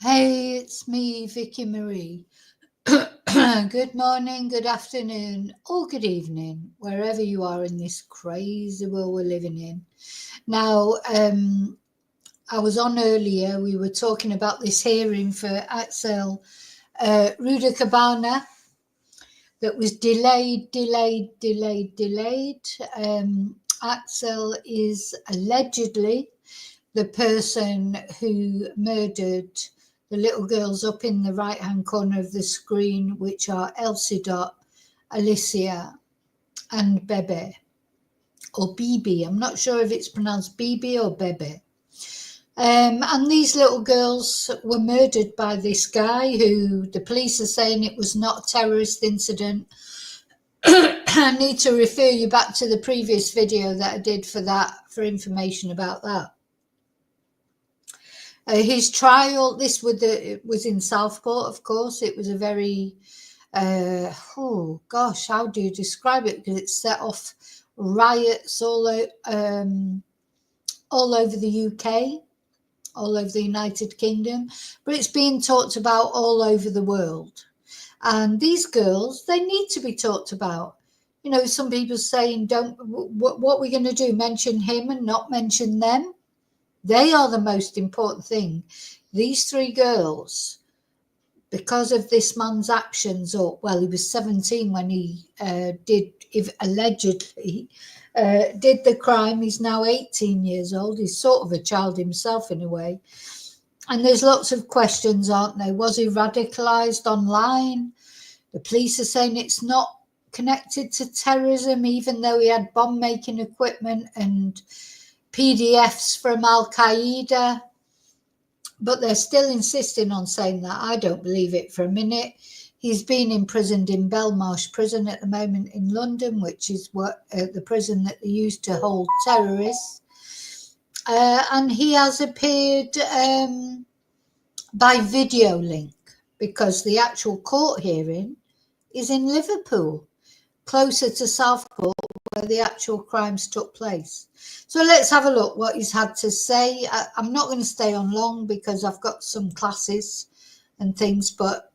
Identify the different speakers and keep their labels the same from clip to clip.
Speaker 1: Hey, it's me, Vicky Marie. Good morning, good afternoon, or good evening, wherever you are in this crazy world we're living in. Now, I was on earlier, we were talking about this hearing for Axel Rudakabana that was delayed. Axel is allegedly the person who murdered the little girls up in the right-hand corner of the screen, which are Elsie Dot, Alicia, and Bebe, or Bibi. I'm not sure if it's pronounced Bibi or Bebe. And these little girls were murdered by this guy who the police are saying it was not a terrorist incident. I need to refer you back to the previous video that I did for information about that. His trial, this was in Southport, of course. It was a very, how do you describe it? Because it set off riots all over the UK, all over the United Kingdom, but it's being talked about all over the world. And these girls, they need to be talked about. You know, some people saying, what are we going to do? Mention him and not mention them? They are the most important thing. These three girls, because of this man's actions, he was 17 when he allegedly did the crime. He's now 18 years old. He's sort of a child himself in a way. And there's lots of questions, aren't there? Was he radicalized online? The police are saying it's not connected to terrorism, even though he had bomb-making equipment and PDFs from Al-Qaeda, but they're still insisting on saying that. I don't believe it for a minute. He's been imprisoned in Belmarsh prison at the moment in London, which is the prison that they used to hold terrorists. And he has appeared by video link because the actual court hearing is in Liverpool, closer to Southport, where the actual crimes took place. So let's have a look what he's had to say. I'm not going to stay on long because I've got some classes and things, but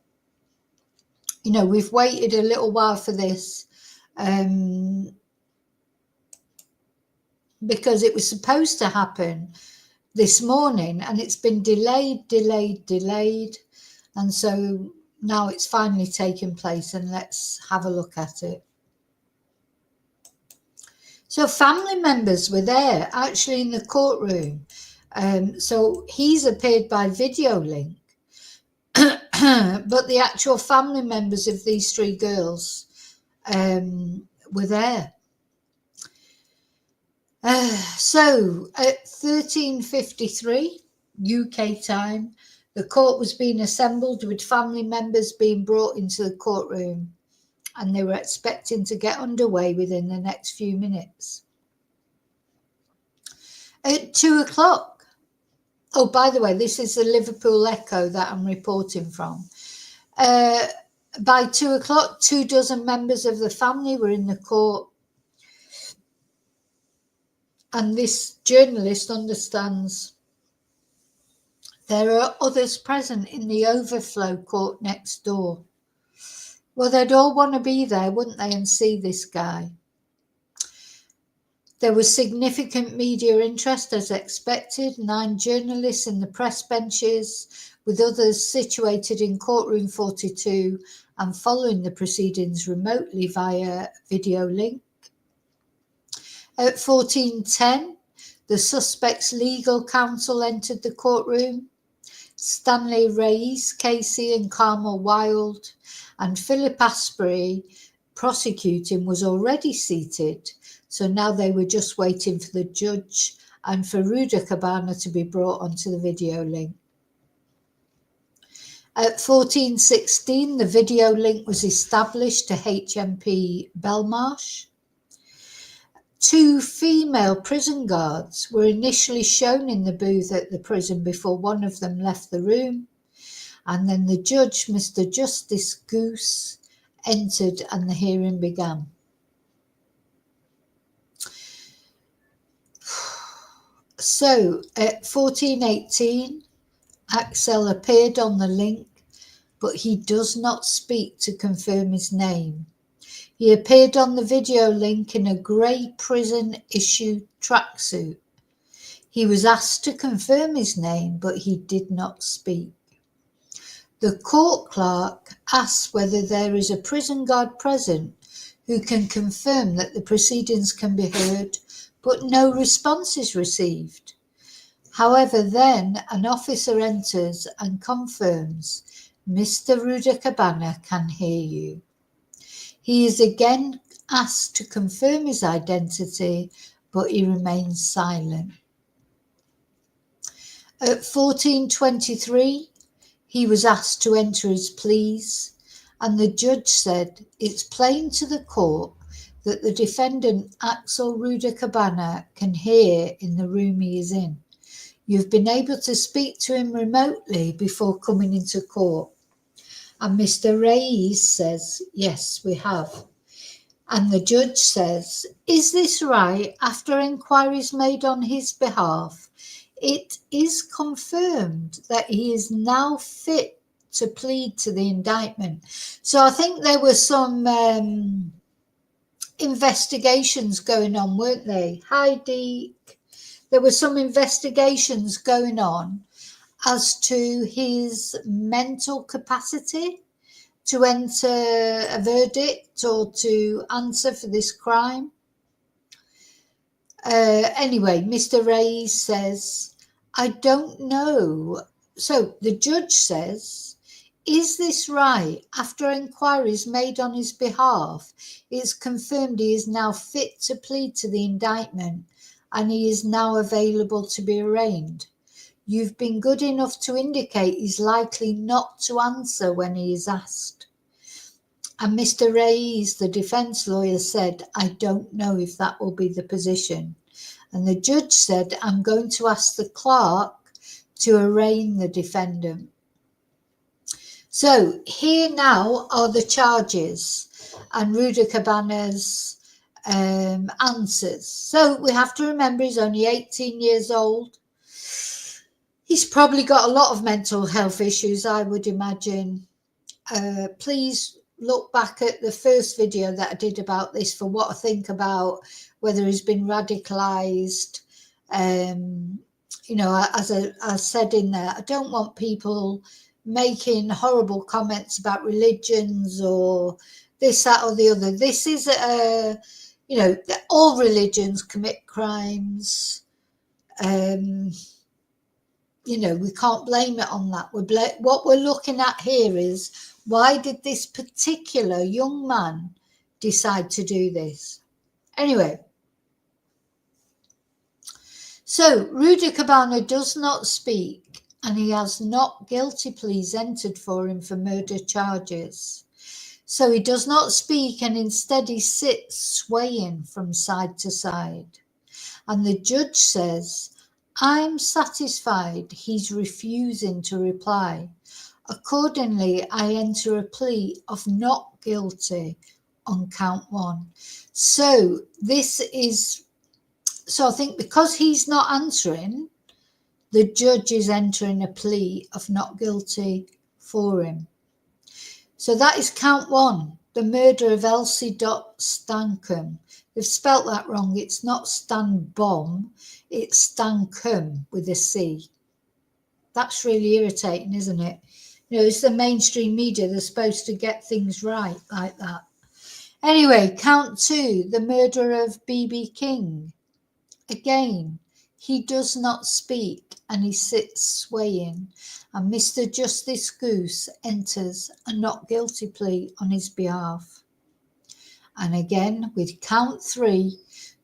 Speaker 1: you know, we've waited a little while for this because it was supposed to happen this morning and it's been delayed, and so now it's finally taken place, and let's have a look at it. So family members were there actually in the courtroom. So he's appeared by video link, but the actual family members of these three girls were there. So at 13:53 UK time, the court was being assembled with family members being brought into the courtroom, and they were expecting to get underway within the next few minutes. At 2 o'clock, oh, by the way, this is the Liverpool Echo that I'm reporting from. By 2 o'clock, 24 members of the family were in the court. And this journalist understands there are others present in the overflow court next door. Well, they'd all want to be there, wouldn't they, and see this guy. There was significant media interest as expected, 9 journalists in the press benches, with others situated in courtroom 42 and following the proceedings remotely via video link. At 14:10, the suspect's legal counsel entered the courtroom. Stanley Reyes, Casey and Carmel Wild, and Philip Asprey prosecuting was already seated, so now they were just waiting for the judge and for Rudakabana to be brought onto the video link. At 14:16, the video link was established to HMP Belmarsh. 2 female prison guards were initially shown in the booth at the prison before one of them left the room, and then the judge, Mr. Justice Goose, entered and the hearing began. So at 14:18, Axel appeared on the link, but he does not speak to confirm his name. He appeared on the video link in a grey prison-issue tracksuit. He was asked to confirm his name, but he did not speak. The court clerk asks whether there is a prison guard present who can confirm that the proceedings can be heard, but no response is received. However, then an officer enters and confirms, "Mr. Rudakabana can hear you." He is again asked to confirm his identity, but he remains silent. At 14:23, he was asked to enter his pleas, and the judge said, "It's plain to the court that the defendant Axel Rudakabana can hear in the room he is in. You've been able to speak to him remotely before coming into court." And Mr. Reyes says, "Yes, we have." And the judge says, "Is this right? After inquiries made on his behalf, it is confirmed that he is now fit to plead to the indictment." So I think there were some investigations going on, weren't they? Heidi, there were some investigations going on as to his mental capacity to enter a verdict or to answer for this crime. Anyway, Mr. Reyes says, "I don't know." So the judge says, "Is this right? After inquiries made on his behalf, it's confirmed he is now fit to plead to the indictment and he is now available to be arraigned. You've been good enough to indicate he's likely not to answer when he is asked." And Mr. Reyes, the defense lawyer, said, "I don't know if that will be the position." And the judge said, "I'm going to ask the clerk to arraign the defendant." So here now are the charges and Rudakabana's answers. So we have to remember he's only 18 years old. He's probably got a lot of mental health issues, I would imagine. Please look back at the first video that I did about this for what I think about whether he's been radicalized. You know, as I said in there, I don't want people making horrible comments about religions or this, that, or the other. This is you know, all religions commit crimes. You know, we can't blame it on that. What we're looking at here is, why did this particular young man decide to do this? Anyway, so Rudakabana does not speak, and he has not guilty pleas entered for him for murder charges. So he does not speak, and instead he sits swaying from side to side. And the judge says, "I'm satisfied he's refusing to reply. Accordingly, I enter a plea of not guilty on count 1. So this is, so I think because he's not answering, the judge is entering a plea of not guilty for him. So that is count 1, the murder of Elsie Stankham. They've spelt that wrong. It's not Stanbom, it's Stankham with a C. That's really irritating, isn't it? You know, it's the mainstream media. They're supposed to get things right like that. Anyway, count 2, the murder of B.B. King. Again, He does not speak, and he sits swaying, and Mr. Justice Goose enters a not guilty plea on his behalf. And again, with count 3,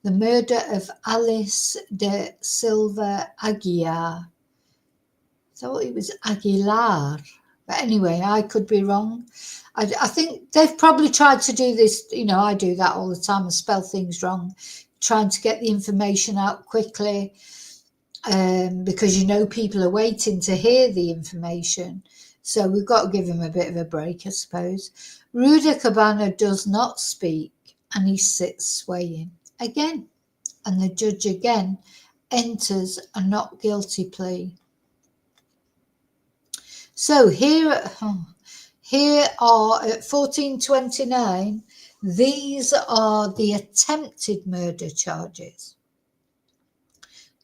Speaker 1: the murder of Alice de Silva Aguilar. I thought it was Aguilar. But anyway, I could be wrong. I think they've probably tried to do this. I do that all the time. I spell things wrong, trying to get the information out quickly, because people are waiting to hear the information. So we've got to give him a bit of a break, I suppose. Rudakabana does not speak, and he sits swaying again. And the judge again enters a not guilty plea. So here are at 1429, these are the attempted murder charges.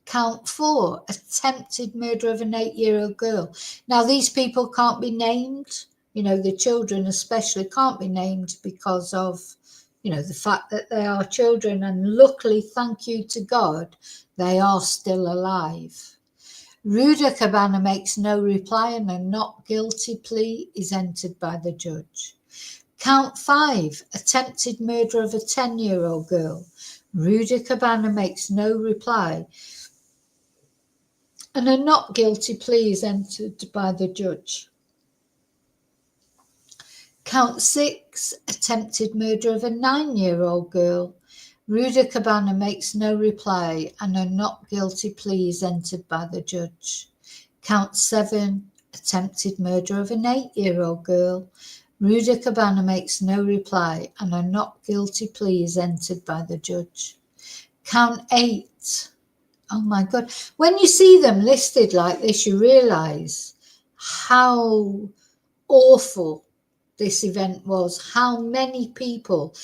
Speaker 1: Count 4, attempted murder of an 8-year-old girl. Now, these people can't be named. The children especially can't be named because of, the fact that they are children. And luckily, thank you to God, they are still alive. Rudakabana makes no reply, and a not guilty plea is entered by the judge. Count 5, attempted murder of a 10-year-old girl. Rudakabana makes no reply, and a not guilty plea is entered by the judge. Count 6, attempted murder of a 9-year-old girl. Rudakabana makes no reply, and a not guilty plea is entered by the judge. Count 7, attempted murder of an 8-year-old girl. Rudakabana makes no reply, and a not guilty plea is entered by the judge. Count 8. Oh my God. When you see them listed like this, you realise how awful this event was, how many people.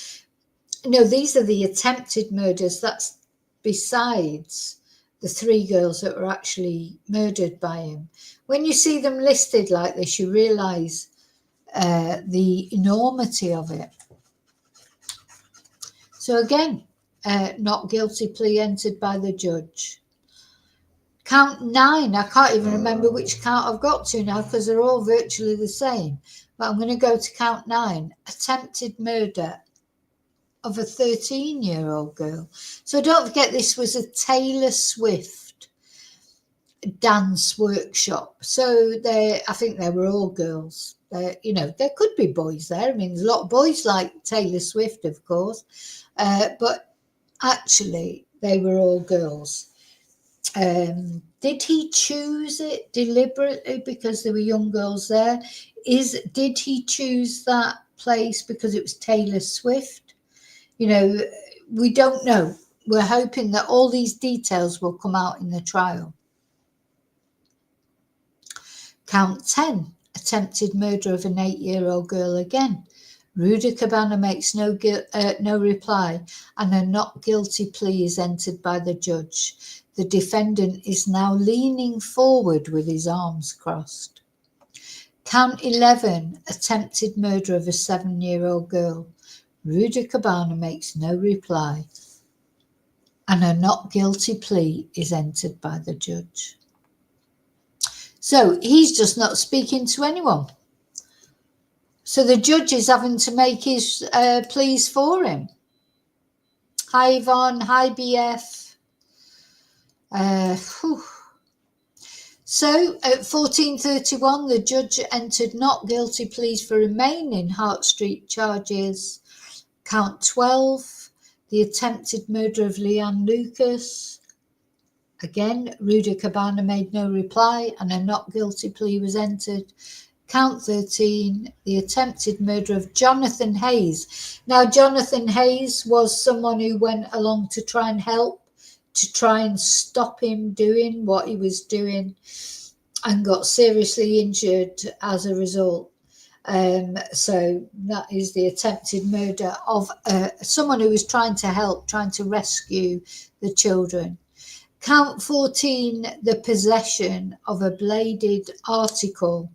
Speaker 1: These are the attempted murders. That's besides the 3 girls that were actually murdered by him. When you see them listed like this, you realise the enormity of it. So again, not guilty plea entered by the judge. Count 9, I can't even remember which count I've got to now because they're all virtually the same. But I'm going to go to count 9, attempted murder of a 13-year-old girl. So don't forget, this was a Taylor Swift dance workshop. So I think they were all girls. There could be boys there. I mean, there's a lot of boys like Taylor Swift, of course. But actually, they were all girls. Did he choose it deliberately because there were young girls there? Did he choose that place because it was Taylor Swift? We don't know. We're hoping that all these details will come out in the trial. Count 10, attempted murder of an 8-year-old girl again. Rudakabana makes no reply, and a not guilty plea is entered by the judge. The defendant is now leaning forward with his arms crossed. Count 11, attempted murder of a 7-year-old girl. Rudakabana makes no reply, and a not guilty plea is entered by the judge. So he's just not speaking to anyone. So the judge is having to make his pleas for him. Hi Yvonne, hi BF. So at 1431, the judge entered not guilty pleas for remaining Hart Street charges. Count 12, the attempted murder of Leanne Lucas. Again, Rudakabana made no reply, and a not guilty plea was entered. Count 13, the attempted murder of Jonathan Hayes. Now, Jonathan Hayes was someone who went along to try and help, to try and stop him doing what he was doing, and got seriously injured as a result. So that is the attempted murder of someone who was trying to help, trying to rescue the children. Count 14, the possession of a bladed article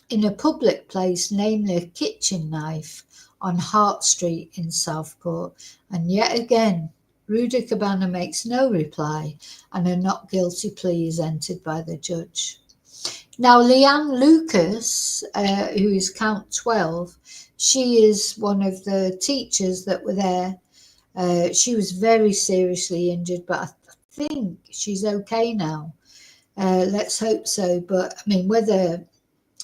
Speaker 1: in a public place, namely a kitchen knife on Hart Street in Southport. And yet again, Rudakabana makes no reply, and a not guilty plea is entered by the judge. Now, Leanne Lucas, who is count 12, she is one of the teachers that were there. She was very seriously injured, but I think she's okay now. Let's hope so. But I mean, whether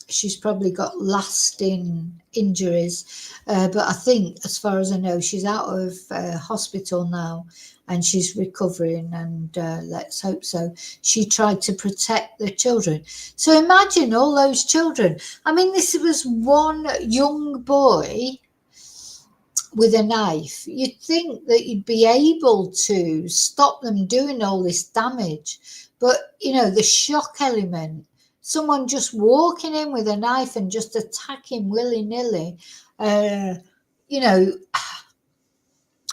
Speaker 1: she's probably got lasting injuries, but I think, as far as I know, she's out of hospital now and she's recovering, and let's hope so. She tried to protect the children. So imagine all those children. I mean, this was one young boy with a knife. You'd think that you'd be able to stop them doing all this damage, but you know, the shock element, someone just walking in with a knife and just attacking willy-nilly, you know,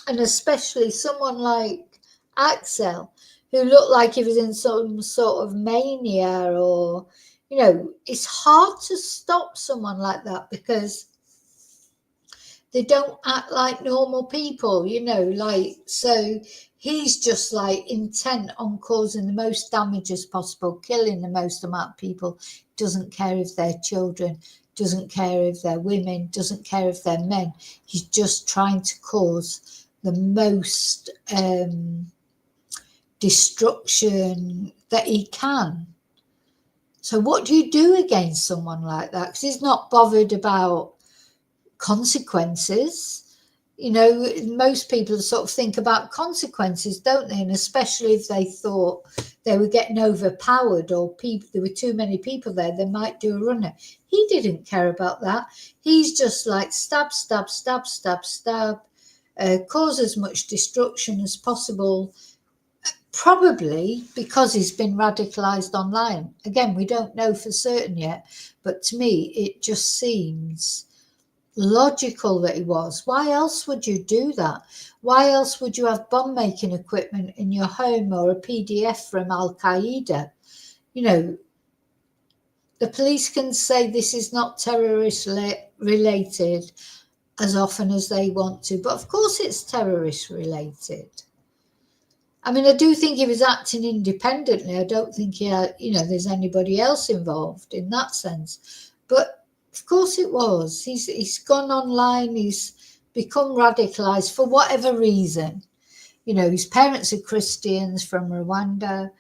Speaker 1: and especially someone like Axel, who looked like he was in some sort of mania, or you know, it's hard to stop someone like that because they don't act like normal people, you know, like, so he's just like intent on causing the most damage as possible, killing the most amount of people, doesn't care if they're children, doesn't care if they're women, doesn't care if they're men. He's just trying to cause the most destruction that he can. So what do you do against someone like that? Because he's not bothered about consequences. You know, most people sort of think about consequences, don't they? And especially if they thought they were getting overpowered, or there were too many people there, they might do a runner. He didn't care about that. He's just like stab, stab, stab, stab, stab, cause as much destruction as possible, probably because he's been radicalized online. Again, we don't know for certain yet, but to me it just seems logical that he was. Why else would you do that? Why else would you have bomb making equipment in your home, or a PDF from Al Qaeda? You know, the police can say this is not terrorist related as often as they want to, but of course it's terrorist related. I mean, I do think he was acting independently. I don't think he had, you know, there's anybody else involved in that sense. But of course it was. He's gone online. He's become radicalized for whatever reason. You know, his parents are Christians from Rwanda.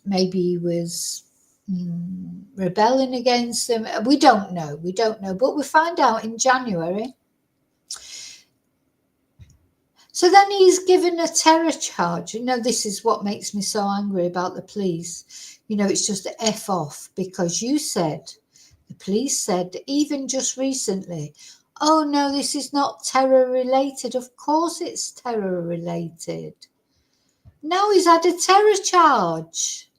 Speaker 1: Maybe he was rebelling against them. We don't know. We don't know. But we find out in January. So then he's given a terror charge. You know, this is what makes me so angry about the police. You know, it's just F off, because the police said, even just recently, oh no, this is not terror related. Of course it's terror related. Now he's had a terror charge.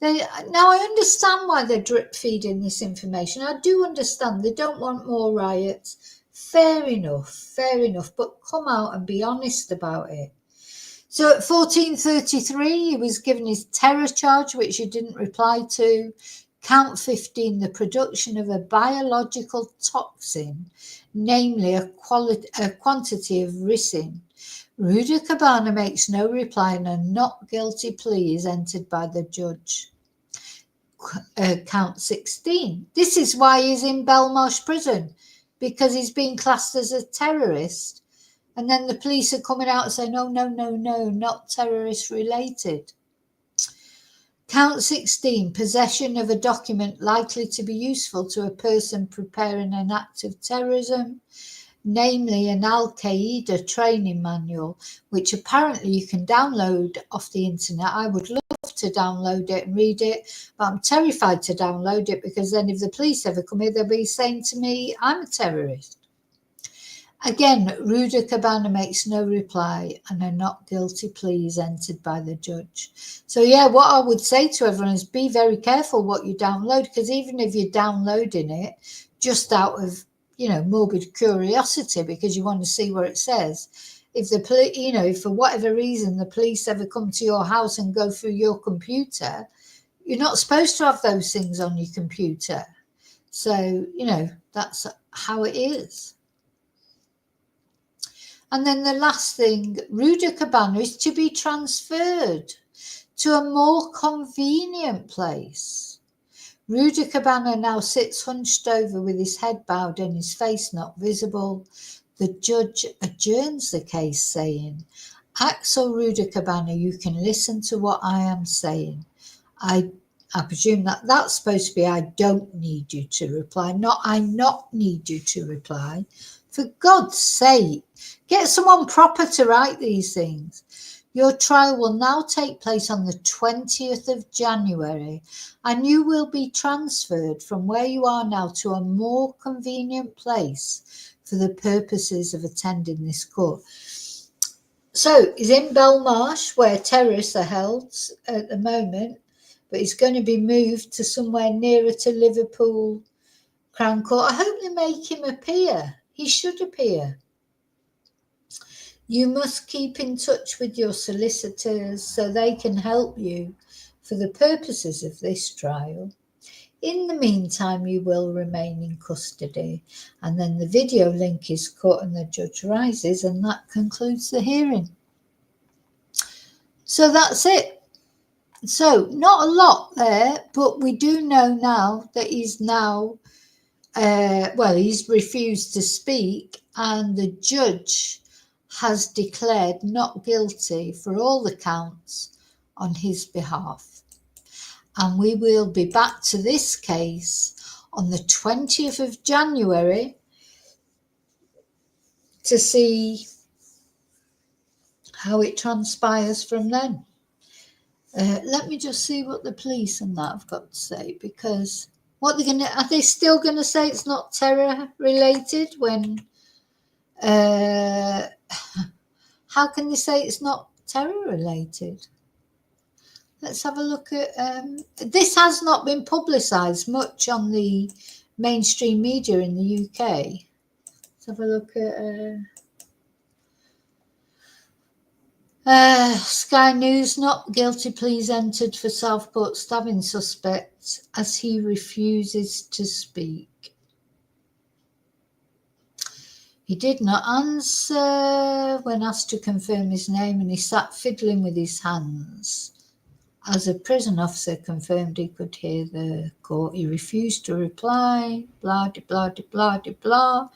Speaker 1: Now I understand why they're drip feeding this information. I do understand they don't want more riots. Fair enough, but come out and be honest about it. So at 14:33, he was given his terror charge, which he didn't reply to. Count 15, the production of a biological toxin, namely a quantity of ricin. Rudakabana makes no reply, and a not guilty plea is entered by the judge. Count 16. This is why he's in Belmarsh prison, because he's being classed as a terrorist. And then the police are coming out and saying, no, not terrorist related. Count 16, possession of a document likely to be useful to a person preparing an act of terrorism, namely an Al Qaeda training manual, which apparently you can download off the internet. I would love to download it and read it, but I'm terrified to download it, because then if the police ever come here, they'll be saying to me, I'm a terrorist. Again, Rudakabana makes no reply, and a not guilty plea is entered by the judge. So yeah, what I would say to everyone is be very careful what you download, because even if you're downloading it just out of, you know, morbid curiosity, because you want to see what it says, if the police, you know, if for whatever reason the police ever come to your house and go through your computer, you're not supposed to have those things on your computer. So, you know, that's how it is. And then the last thing, Rudakabana is to be transferred to a more convenient place. Rudakabana now sits hunched over with his head bowed and his face not visible. The judge adjourns the case, saying, Axel Rudakabana, you can listen to what I am saying. I presume that's supposed to be I don't need you to reply, not I not need you to reply. For God's sake, get someone proper to write these things. Your trial will now take place on the 20th of January, and you will be transferred from where you are now to a more convenient place for the purposes of attending this court. So he's in Belmarsh, where terrorists are held at the moment, but he's going to be moved to somewhere nearer to Liverpool Crown Court. I hope they make him appear. He should appear. You must keep in touch with your solicitors so they can help you for the purposes of this trial. In the meantime, you will remain in custody. And then the video link is cut and the judge rises, and that concludes the hearing. So that's it. So not a lot there, but we do know now that he's refused to speak, and the judge has declared not guilty for all the counts on his behalf. And we will be back to this case on the 20th of January to see how it transpires from then. Let me just see what the police and that have got to say, because are they still going to say it's not terror related when how can they say it's not terror related? Let's have a look at this. Has not been publicised much on the mainstream media in the UK. Let's have a look at Sky News. Not guilty pleas entered for Southport stabbing suspect as he refuses to speak. He did not answer when asked to confirm his name, and he sat fiddling with his hands. As a prison officer confirmed he could hear the court, he refused to reply. Blah, de, blah, de, blah, de, blah.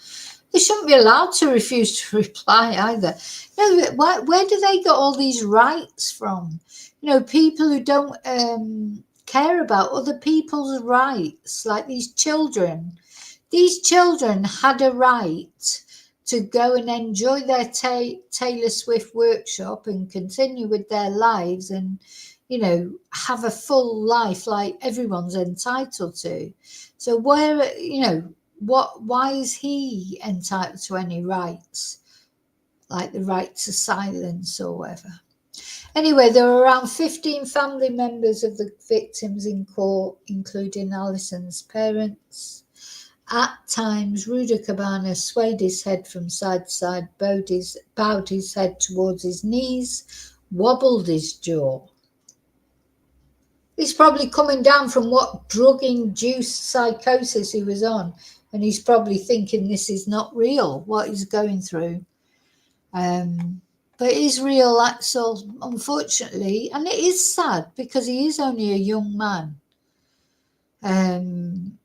Speaker 1: They shouldn't be allowed to refuse to reply either. No, where do they get all these rights from? People who don't care about other people's rights, like these children. These children had a right to go and enjoy their Taylor Swift workshop and continue with their lives and, have a full life like everyone's entitled to. So why is he entitled to any rights, like the right to silence or whatever? Anyway, there were around 15 family members of the victims in court, including Alison's parents. At times, Rudakabana swayed his head from side to side, bowed his head towards his knees, wobbled his jaw. He's probably coming down from what drug-induced psychosis he was on, and he's probably thinking this is not real, what he's going through. But it is real, Axel, unfortunately, and it is sad because he is only a young man. And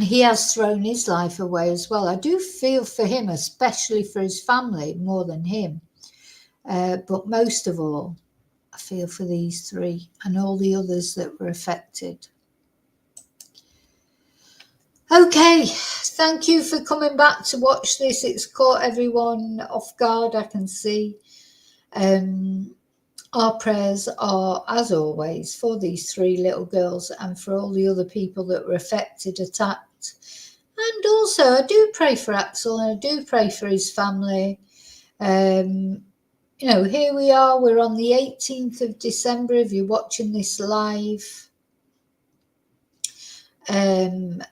Speaker 1: he has thrown his life away as well. I do feel for him, especially for his family, more than him. But most of all, I feel for these three and all the others that were affected. Okay, thank you for coming back to watch this. It's caught everyone off guard, I can see. Our prayers are, as always, for these three little girls and for all the other people that were affected, attacked. And also, I do pray for Axel and I do pray for his family. Here we are. We're on the 18th of December if you're watching this live. And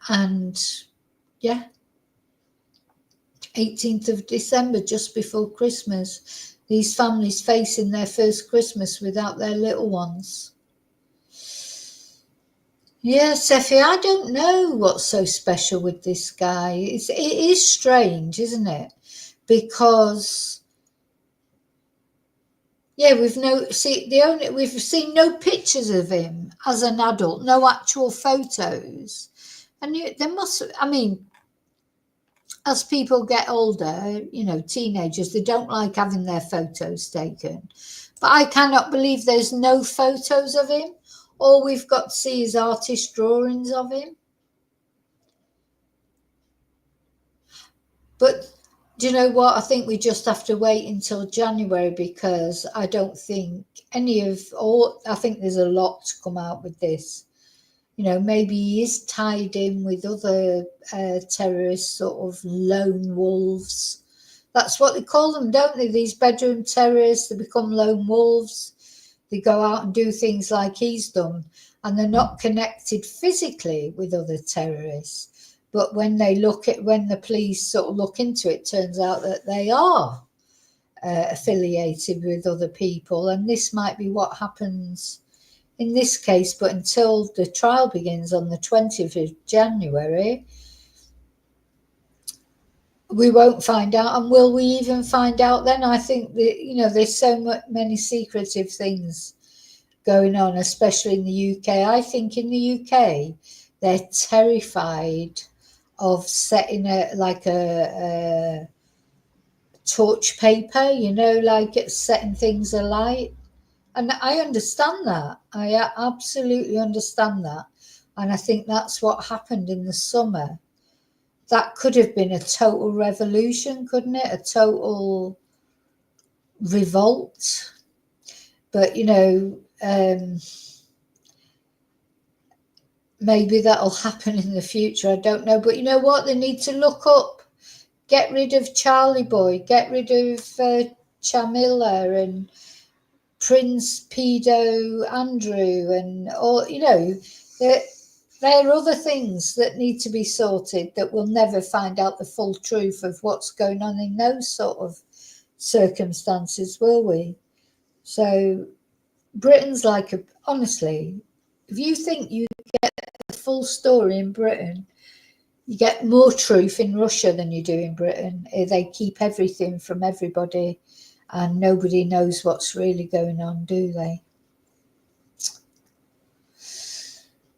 Speaker 1: yeah, 18th of December, just before Christmas. These families facing their first Christmas without their little ones. Yeah, Seffi, I don't know what's so special with this guy. It is strange, isn't it? Because Yeah, we've seen no pictures of him as an adult, no actual photos. And there must, I mean, as people get older, teenagers, they don't like having their photos taken. But I cannot believe there's no photos of him. All we've got to see is artist drawings of him. But do you know what? I think we just have to wait until January, because I don't think I think there's a lot to come out with this. Maybe he is tied in with other terrorists, sort of lone wolves. That's what they call them, don't they? These bedroom terrorists, they become lone wolves. They go out and do things like he's done, and they're not connected physically with other terrorists. But when the police sort of look into it, turns out that they are affiliated with other people, and this might be what happens in this case. But until the trial begins on the 20th of January, we won't find out. And will we even find out then? I think that, there's so many secretive things going on, especially in the UK. I think in the UK, they're terrified of setting a torch paper, like it's setting things alight. And I understand that. I absolutely understand that. And I think that's what happened in the summer. That could have been a total revolution, couldn't it? A total revolt. But, maybe that'll happen in the future. I don't know. But you know what? They need to look up. Get rid of Charlie Boy. Get rid of Chamilla and Prince Pedo Andrew, and there are other things that need to be sorted, that we'll never find out the full truth of what's going on in those sort of circumstances, will we? So Britain's honestly, if you think you get the full story in Britain, you get more truth in Russia than you do in Britain. They keep everything from everybody, and nobody knows what's really going on, do they?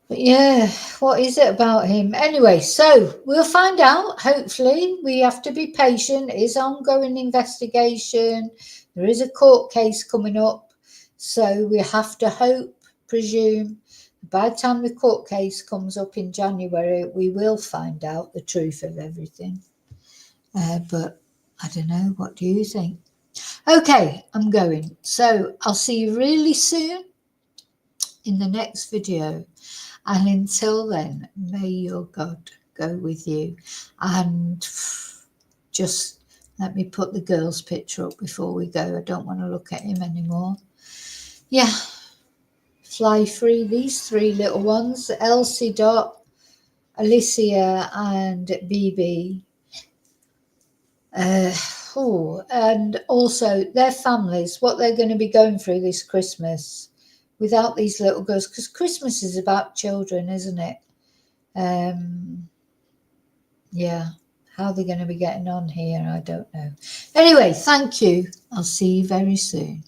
Speaker 1: But yeah, what is it about him? Anyway, so we'll find out, hopefully. We have to be patient. It is ongoing investigation. There is a court case coming up. So we have to presume, by the time the court case comes up in January, we will find out the truth of everything. But I don't know. What do you think? Okay, I'm going. So I'll see you really soon in the next video. And until then, may your God go with you. And just let me put the girl's picture up before we go. I don't want to look at him anymore. Yeah. Fly free, these three little ones, Elsie, Dot, Alicia and BB. And also their families, what they're going to be going through this Christmas without these little girls, because Christmas is about children, isn't it? Yeah, how they're going to be getting on here, I don't know. Anyway, thank you. I'll see you very soon.